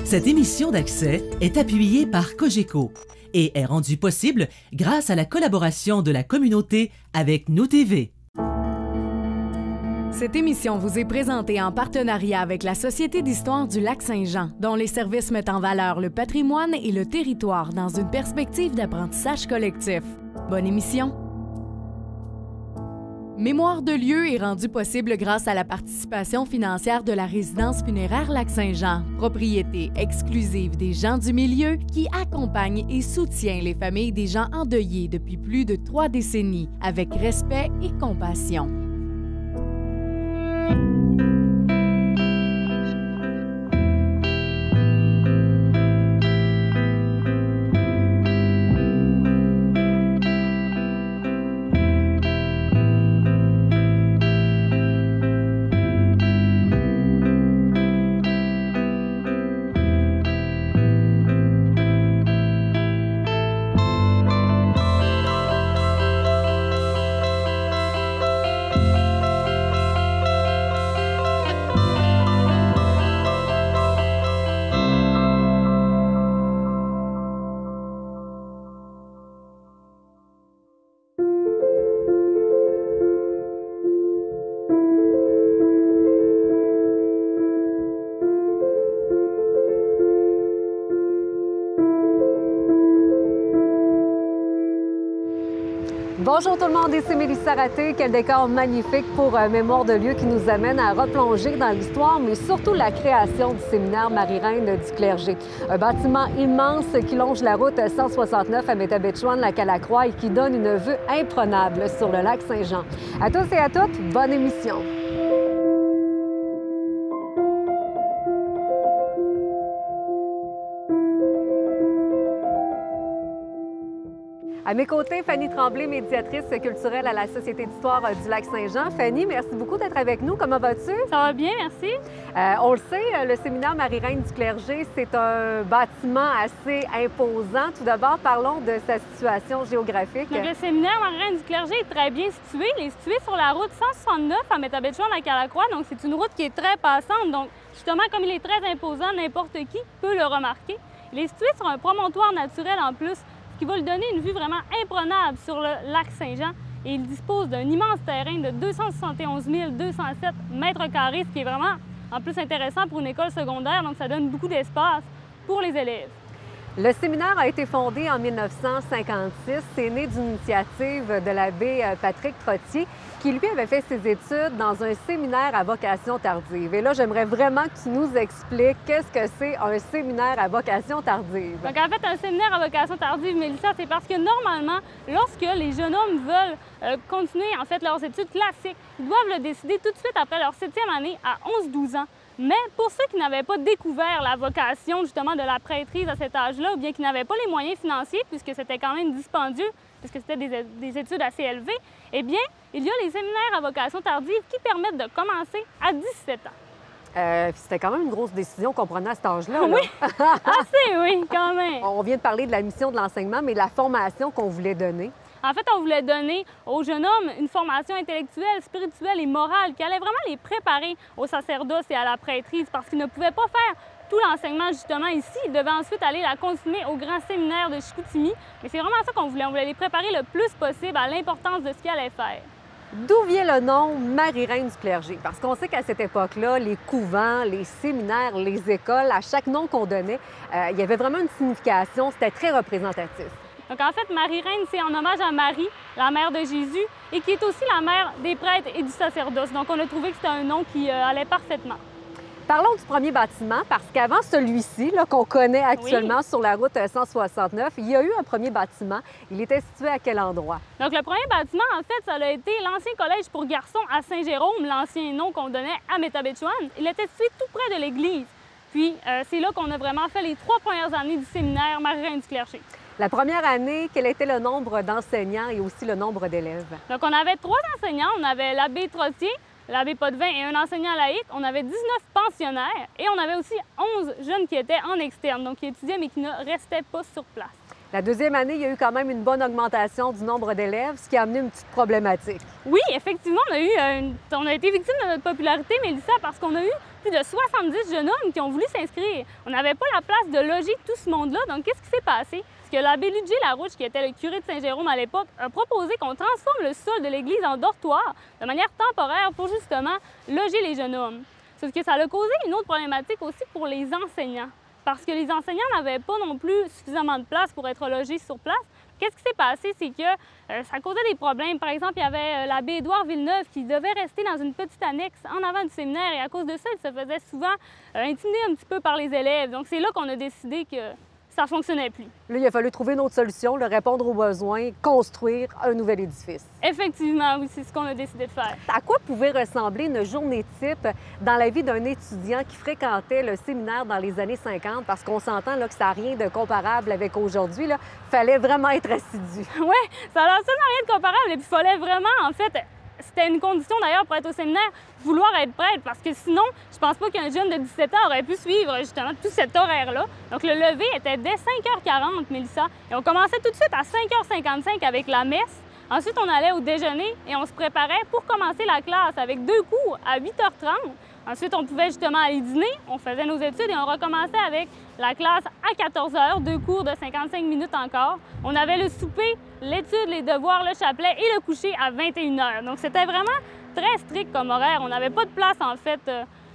Cette émission d'Accès est appuyée par Cogeco et est rendue possible grâce à la collaboration de la communauté avec Nous TV. Cette émission vous est présentée en partenariat avec la Société d'histoire du Lac-Saint-Jean, dont les services mettent en valeur le patrimoine et le territoire dans une perspective d'apprentissage collectif. Bonne émission! Mémoire de lieu est rendu possible grâce à la participation financière de la résidence funéraire Lac-Saint-Jean, propriété exclusive des gens du milieu qui accompagne et soutient les familles des gens endeuillés depuis plus de 3 décennies avec respect et compassion. Bonjour tout le monde, ici Mélissa Raté. Quel décor magnifique pour Mémoire de lieu qui nous amène à replonger dans l'histoire, mais surtout la création du séminaire Marie-Reine du Clergé. Un bâtiment immense qui longe la route 169 à Métabetchouan-Lac-à-la-Croix et qui donne une vue imprenable sur le lac Saint-Jean. À tous et à toutes, bonne émission. À mes côtés, Fanny Tremblay, médiatrice culturelle à la Société d'histoire du Lac-Saint-Jean. Fanny, merci beaucoup d'être avec nous. Comment vas-tu? Ça va bien, merci. On le sait, le séminaire Marie-Reine du Clergé, c'est un bâtiment assez imposant. Tout d'abord, parlons de sa situation géographique. Donc, le séminaire Marie-Reine du Clergé est très bien situé. Il est situé sur la route 169 à Métabetchouan-Lac-à-la-Croix. Donc, c'est une route qui est très passante. Donc, justement, comme il est très imposant, n'importe qui peut le remarquer. Il est situé sur un promontoire naturel en plus, qui va lui donner une vue vraiment imprenable sur le lac Saint-Jean. Et il dispose d'un immense terrain de 271 207 mètres carrés, ce qui est vraiment en plus intéressant pour une école secondaire, donc ça donne beaucoup d'espace pour les élèves. Le séminaire a été fondé en 1956. C'est né d'une initiative de l'abbé Patrick Trottier, qui lui avait fait ses études dans un séminaire à vocation tardive. Et là, j'aimerais vraiment que tu nous expliques qu'est-ce que c'est un séminaire à vocation tardive. Donc, en fait, un séminaire à vocation tardive, Mélissa, c'est parce que normalement, lorsque les jeunes hommes veulent continuer en fait leurs études classiques, ils doivent le décider tout de suite après leur 7e année à 11-12 ans. Mais pour ceux qui n'avaient pas découvert la vocation justement de la prêtrise à cet âge-là, ou bien qui n'avaient pas les moyens financiers, puisque c'était quand même dispendieux, puisque c'était des études assez élevées, eh bien, il y a les séminaires à vocation tardive qui permettent de commencer à 17 ans. C'était quand même une grosse décision qu'on prenait à cet âge-là. Oui, assez, oui, quand même. On vient de parler de la mission de l'enseignement, mais de la formation qu'on voulait donner. En fait, on voulait donner aux jeunes hommes une formation intellectuelle, spirituelle et morale qui allait vraiment les préparer au sacerdoce et à la prêtrise parce qu'ils ne pouvaient pas faire tout l'enseignement justement ici. Ils devaient ensuite aller la continuer au grand séminaire de Chicoutimi. Mais c'est vraiment ça qu'on voulait. On voulait les préparer le plus possible à l'importance de ce qu'ils allaient faire. D'où vient le nom Marie-Reine du Clergé? Parce qu'on sait qu'à cette époque-là, les couvents, les séminaires, les écoles, à chaque nom qu'on donnait, il y avait vraiment une signification. C'était très représentatif. Donc, en fait, Marie-Reine, c'est en hommage à Marie, la mère de Jésus, et qui est aussi la mère des prêtres et du sacerdoce. Donc, on a trouvé que c'était un nom qui allait parfaitement. Parlons du premier bâtiment, parce qu'avant celui-ci, qu'on connaît actuellement sur la route 169, il y a eu un premier bâtiment. Il était situé à quel endroit? Donc, le premier bâtiment, en fait, ça a été l'ancien collège pour garçons à Saint-Jérôme, l'ancien nom qu'on donnait à Métabetchouan. Il était situé tout près de l'église. Puis, c'est là qu'on a vraiment fait les 3 premières années du séminaire Marie-Reine du Clergé. La première année, quel était le nombre d'enseignants et aussi le nombre d'élèves? Donc, on avait 3 enseignants. On avait l'abbé Trottier, l'abbé Potvin et un enseignant laïque. On avait 19 pensionnaires et on avait aussi 11 jeunes qui étaient en externe, donc qui étudiaient mais qui ne restaient pas sur place. La deuxième année, il y a eu quand même une bonne augmentation du nombre d'élèves, ce qui a amené une petite problématique. Oui, effectivement, on a été victime de notre popularité, Mélissa, parce qu'on a eu plus de 70 jeunes hommes qui ont voulu s'inscrire. On n'avait pas la place de loger tout ce monde-là, donc qu'est-ce qui s'est passé? C'est que l'abbé Ludger-Larouche, qui était le curé de Saint-Jérôme à l'époque, a proposé qu'on transforme le sol de l'église en dortoir de manière temporaire pour justement loger les jeunes hommes. Sauf que ça a causé une autre problématique aussi pour les enseignants, parce que les enseignants n'avaient pas non plus suffisamment de place pour être logés sur place. Qu'est-ce qui s'est passé? C'est que ça causait des problèmes. Par exemple, il y avait l'abbé Édouard Villeneuve qui devait rester dans une petite annexe en avant du séminaire et à cause de ça, il se faisait souvent intimider un petit peu par les élèves. Donc c'est là qu'on a décidé que ça ne fonctionnait plus. Là, il a fallu trouver une autre solution, répondre aux besoins, construire un nouvel édifice. Effectivement, oui, c'est ce qu'on a décidé de faire. À quoi pouvait ressembler une journée type dans la vie d'un étudiant qui fréquentait le séminaire dans les années 50? Parce qu'on s'entend là, que ça n'a rien de comparable avec aujourd'hui. Il fallait vraiment être assidu. Oui, ça n'a absolument rien de comparable. Et puis, il fallait vraiment, en fait, c'était une condition d'ailleurs pour être au séminaire, vouloir être prêtre, parce que sinon, je pense pas qu'un jeune de 17 ans aurait pu suivre justement tout cet horaire-là. Donc le lever était dès 5h40, Mélissa, et on commençait tout de suite à 5h55 avec la messe. Ensuite, on allait au déjeuner et on se préparait pour commencer la classe avec 2 cours à 8h30. Ensuite, on pouvait justement aller dîner, on faisait nos études et on recommençait avec la classe à 14h, 2 cours de 55 minutes encore. On avait le souper, l'étude, les devoirs, le chapelet et le coucher à 21h. Donc, c'était vraiment très strict comme horaire. On n'avait pas de place, en fait,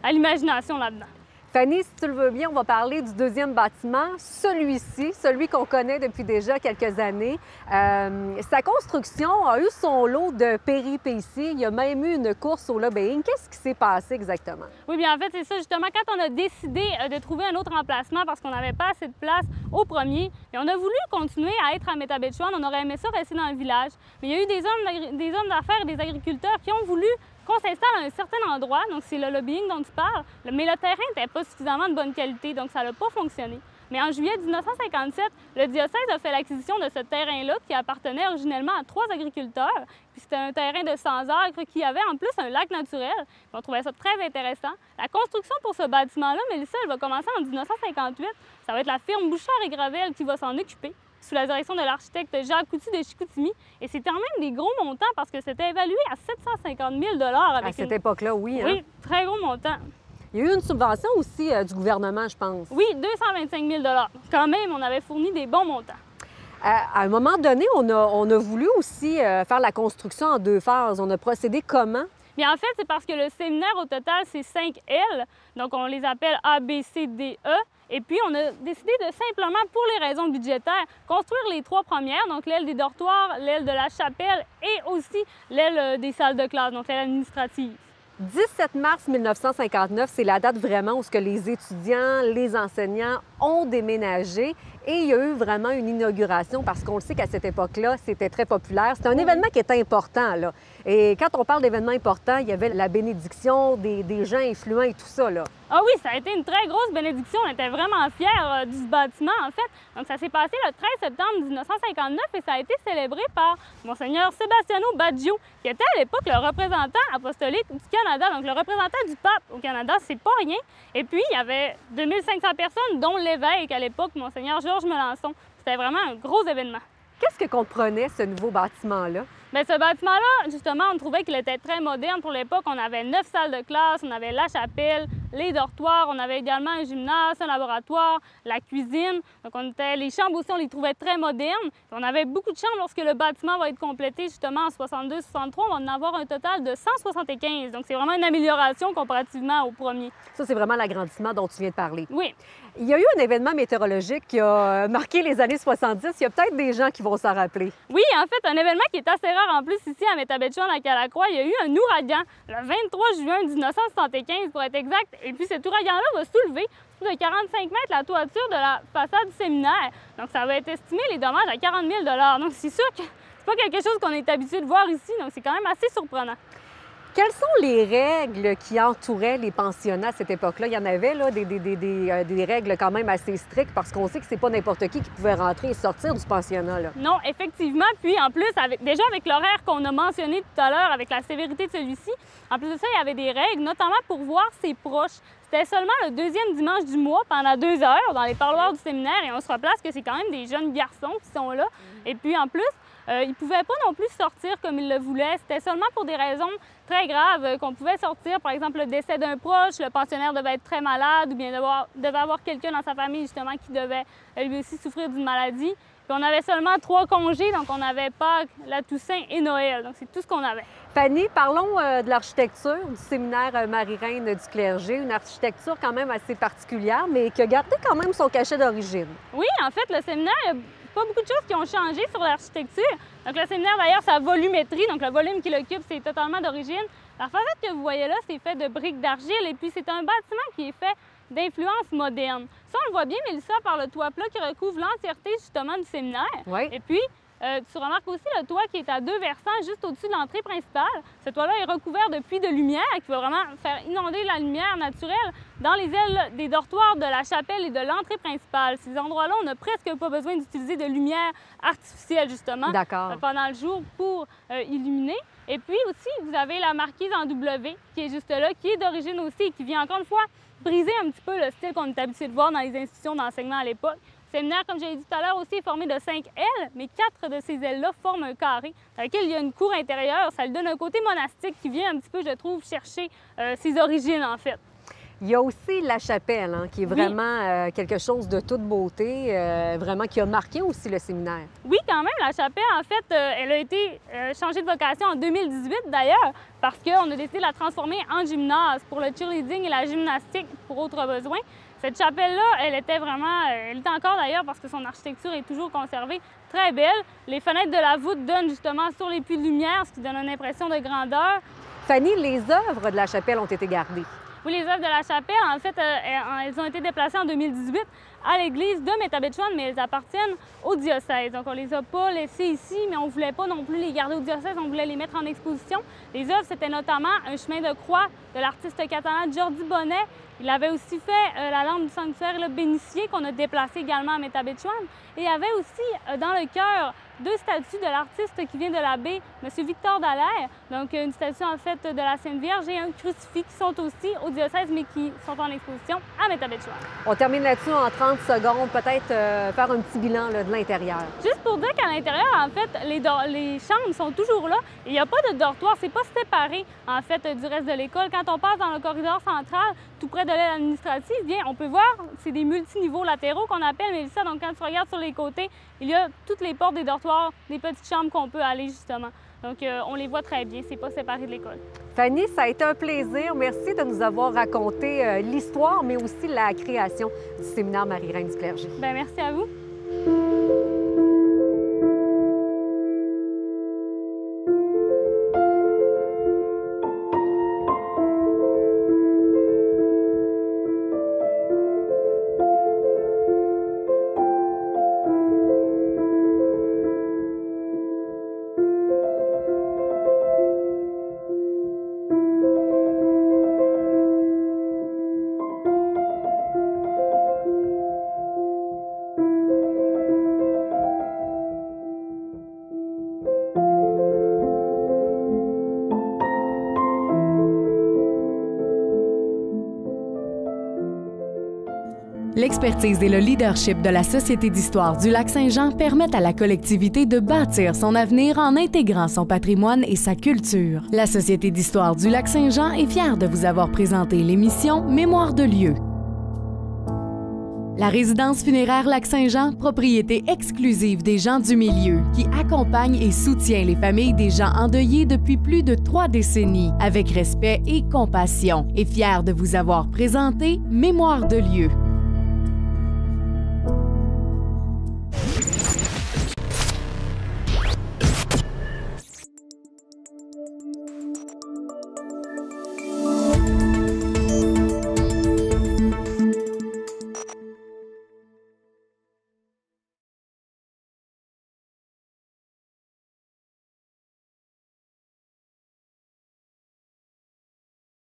à l'imagination là-dedans. Fanny, si tu le veux bien, on va parler du deuxième bâtiment, celui-ci, celui qu'on connaît depuis déjà quelques années. Sa construction a eu son lot de péripéties. Il y a même eu une course au lobbying. Qu'est-ce qui s'est passé exactement? Oui, bien en fait, c'est ça. Justement, quand on a décidé de trouver un autre emplacement parce qu'on n'avait pas assez de place au premier, et on a voulu continuer à être à Métabetchouan. On aurait aimé ça rester dans le village. Mais il y a eu des hommes d'affaires et des agriculteurs qui ont voulu qu'on s'installe à un certain endroit, donc c'est le lobbying dont tu parles, mais le terrain n'était pas suffisamment de bonne qualité, donc ça n'a pas fonctionné. Mais en juillet 1957, le diocèse a fait l'acquisition de ce terrain-là qui appartenait originellement à 3 agriculteurs. Puis c'était un terrain de 100 acres qui avait en plus un lac naturel. Puis on trouvait ça très intéressant. La construction pour ce bâtiment-là, Mélissa, elle va commencer en 1958. Ça va être la firme Bouchard et Gravel qui va s'en occuper, sous la direction de l'architecte Jacques Coutu de Chicoutimi. Et c'est quand même des gros montants parce que c'était évalué à 750 000 avec à cette époque-là, oui. Oui, très gros montant. Il y a eu une subvention aussi du gouvernement, je pense. Oui, 225 000 Quand même, on avait fourni des bons montants. À un moment donné, on a voulu aussi faire la construction en 2 phases. On a procédé comment? Bien, en fait, c'est parce que le séminaire, au total, c'est 5 ailes. Donc, on les appelle A, B, C, D, E. Et puis, on a décidé de simplement, pour les raisons budgétaires, construire les 3 premières, donc l'aile des dortoirs, l'aile de la chapelle et aussi l'aile des salles de classe, donc l'aile administrative. 17 mars 1959, c'est la date vraiment où les étudiants, les enseignants ont déménagé et il y a eu vraiment une inauguration parce qu'on le sait qu'à cette époque-là, c'était très populaire. C'était un événement qui était important, là. Et quand on parle d'événements importants, il y avait la bénédiction des gens influents et tout ça, là. Ah oui, ça a été une très grosse bénédiction. On était vraiment fiers du bâtiment, en fait. Donc, ça s'est passé le 13 septembre 1959 et ça a été célébré par Monseigneur Sebastiano Baggio, qui était à l'époque le représentant apostolique du Canada, donc le représentant du pape au Canada, c'est pas rien. Et puis, il y avait 2500 personnes, dont l'évêque à l'époque, Monseigneur Georges Melançon. C'était vraiment un gros événement. Qu'est-ce que comprenait ce nouveau bâtiment-là? Bien, ce bâtiment-là, justement, on trouvait qu'il était très moderne pour l'époque. On avait 9 salles de classe, on avait la chapelle, les dortoirs, on avait également un gymnase, un laboratoire, la cuisine. Donc, les chambres aussi, on les trouvait très modernes. On avait beaucoup de chambres lorsque le bâtiment va être complété, justement, en 62-63. On va en avoir un total de 175. Donc, c'est vraiment une amélioration comparativement au premier. Ça, c'est vraiment l'agrandissement dont tu viens de parler. Oui. Il y a eu un événement météorologique qui a marqué les années 70. Il y a peut-être des gens qui vont s'en rappeler. Oui, en fait, un événement qui est assez rare en plus ici à Métabetchouan, à Calacroix. Il y a eu un ouragan le 23 juin 1975 pour être exact. Et puis cet ouragan-là va soulever de 45 mètres la toiture de la façade du séminaire. Donc ça va être estimé les dommages à 40 000 Donc c'est sûr que c'est pas quelque chose qu'on est habitué de voir ici. Donc c'est quand même assez surprenant. Quelles sont les règles qui entouraient les pensionnats à cette époque-là? Il y en avait là, des règles quand même assez strictes parce qu'on sait que c'est pas n'importe qui pouvait rentrer et sortir du pensionnat. Là. Non, effectivement. Puis en plus, déjà avec l'horaire qu'on a mentionné tout à l'heure, avec la sévérité de celui-ci, en plus de ça, il y avait des règles, notamment pour voir ses proches. C'était seulement le deuxième dimanche du mois pendant 2 heures dans les parloirs du séminaire et on se replace que c'est quand même des jeunes garçons qui sont là. Et puis en plus, ils ne pouvaient pas non plus sortir comme ils le voulaient. C'était seulement pour des raisons très graves qu'on pouvait sortir. Par exemple, le décès d'un proche, le pensionnaire devait être très malade ou bien devait avoir quelqu'un dans sa famille justement qui devait lui aussi souffrir d'une maladie. Puis on avait seulement 3 congés, donc on avait Pâques, la Toussaint et Noël. Donc c'est tout ce qu'on avait. Fanny, parlons de l'architecture du séminaire Marie-Reine du Clergé, une architecture quand même assez particulière, mais qui a gardé quand même son cachet d'origine. Oui, en fait, le séminaire, il n'y a pas beaucoup de choses qui ont changé sur l'architecture. Donc le séminaire, d'ailleurs, sa volumétrie, donc le volume qu'il occupe, c'est totalement d'origine. La façade que vous voyez là, c'est fait de briques d'argile et puis c'est un bâtiment qui est fait d'influence moderne. Ça, on le voit bien, Mélissa, par le toit plat qui recouvre l'entièreté justement du séminaire. Oui. Et puis, tu remarques aussi le toit qui est à 2 versants juste au-dessus de l'entrée principale. Ce toit-là est recouvert de puits de lumière qui va vraiment faire inonder la lumière naturelle dans les ailes des dortoirs de la chapelle et de l'entrée principale. Ces endroits-là, on n'a presque pas besoin d'utiliser de lumière artificielle, justement, pendant le jour pour illuminer. Et puis aussi, vous avez la marquise en W qui est juste là, qui est d'origine aussi et qui vient encore une fois briser un petit peu le style qu'on est habitué de voir dans les institutions d'enseignement à l'époque. Le séminaire, comme je l'ai dit tout à l'heure, aussi est formé de 5 ailes, mais 4 de ces ailes-là forment un carré dans lequel il y a une cour intérieure. Ça lui donne un côté monastique qui vient un petit peu, je trouve, chercher ses origines, en fait. Il y a aussi la chapelle, hein, qui est vraiment quelque chose de toute beauté, vraiment qui a marqué aussi le séminaire. Oui, quand même. La chapelle, en fait, elle a été changée de vocation en 2018, d'ailleurs, parce qu'on a décidé de la transformer en gymnase pour le cheerleading et la gymnastique pour autres besoins. Cette chapelle-là, elle était encore d'ailleurs parce que son architecture est toujours conservée, très belle. Les fenêtres de la voûte donnent justement sur les puits de lumière, ce qui donne une impression de grandeur. Fanny, les œuvres de la chapelle ont été gardées. Oui, les œuvres de la chapelle, en fait, elles ont été déplacées en 2018 à l'église de Métabetchouan, mais elles appartiennent au diocèse. Donc, on les a pas laissées ici, mais on ne voulait pas non plus les garder au diocèse, on voulait les mettre en exposition. Les œuvres, c'était notamment un chemin de croix de l'artiste catalan Jordi Bonnet. Il avait aussi fait la lampe du sanctuaire Le Bénitier qu'on a déplacé également à Métabetchouan. Et il y avait aussi dans le chœur 2 statues de l'artiste qui vient de la baie, M. Victor Dallaire. Donc une statue en fait de la Sainte Vierge et un crucifix qui sont aussi au diocèse mais qui sont en exposition à Métabetchouan. On termine là-dessus en 30 secondes, peut-être faire un petit bilan là, de l'intérieur. Juste pour dire qu'à l'intérieur, en fait, les chambres sont toujours là. Il n'y a pas de dortoir, c'est pas séparé en fait du reste de l'école. Quand on passe dans le corridor central, tout près de l'aile administrative, bien, on peut voir, c'est des multiniveaux latéraux qu'on appelle, Mélissa. Donc, quand tu regardes sur les côtés, il y a toutes les portes des dortoirs, des petites chambres qu'on peut aller, justement. Donc, on les voit très bien. C'est pas séparé de l'école. Fanny, ça a été un plaisir. Merci de nous avoir raconté l'histoire, mais aussi la création du séminaire Marie-Reine du Clergé. Bien, merci à vous. L'expertise et le leadership de la Société d'histoire du Lac-Saint-Jean permettent à la collectivité de bâtir son avenir en intégrant son patrimoine et sa culture. La Société d'histoire du Lac-Saint-Jean est fière de vous avoir présenté l'émission Mémoire de lieu. La résidence funéraire Lac-Saint-Jean, propriété exclusive des gens du milieu, qui accompagne et soutient les familles des gens endeuillés depuis plus de 3 décennies, avec respect et compassion, est fière de vous avoir présenté Mémoire de lieu.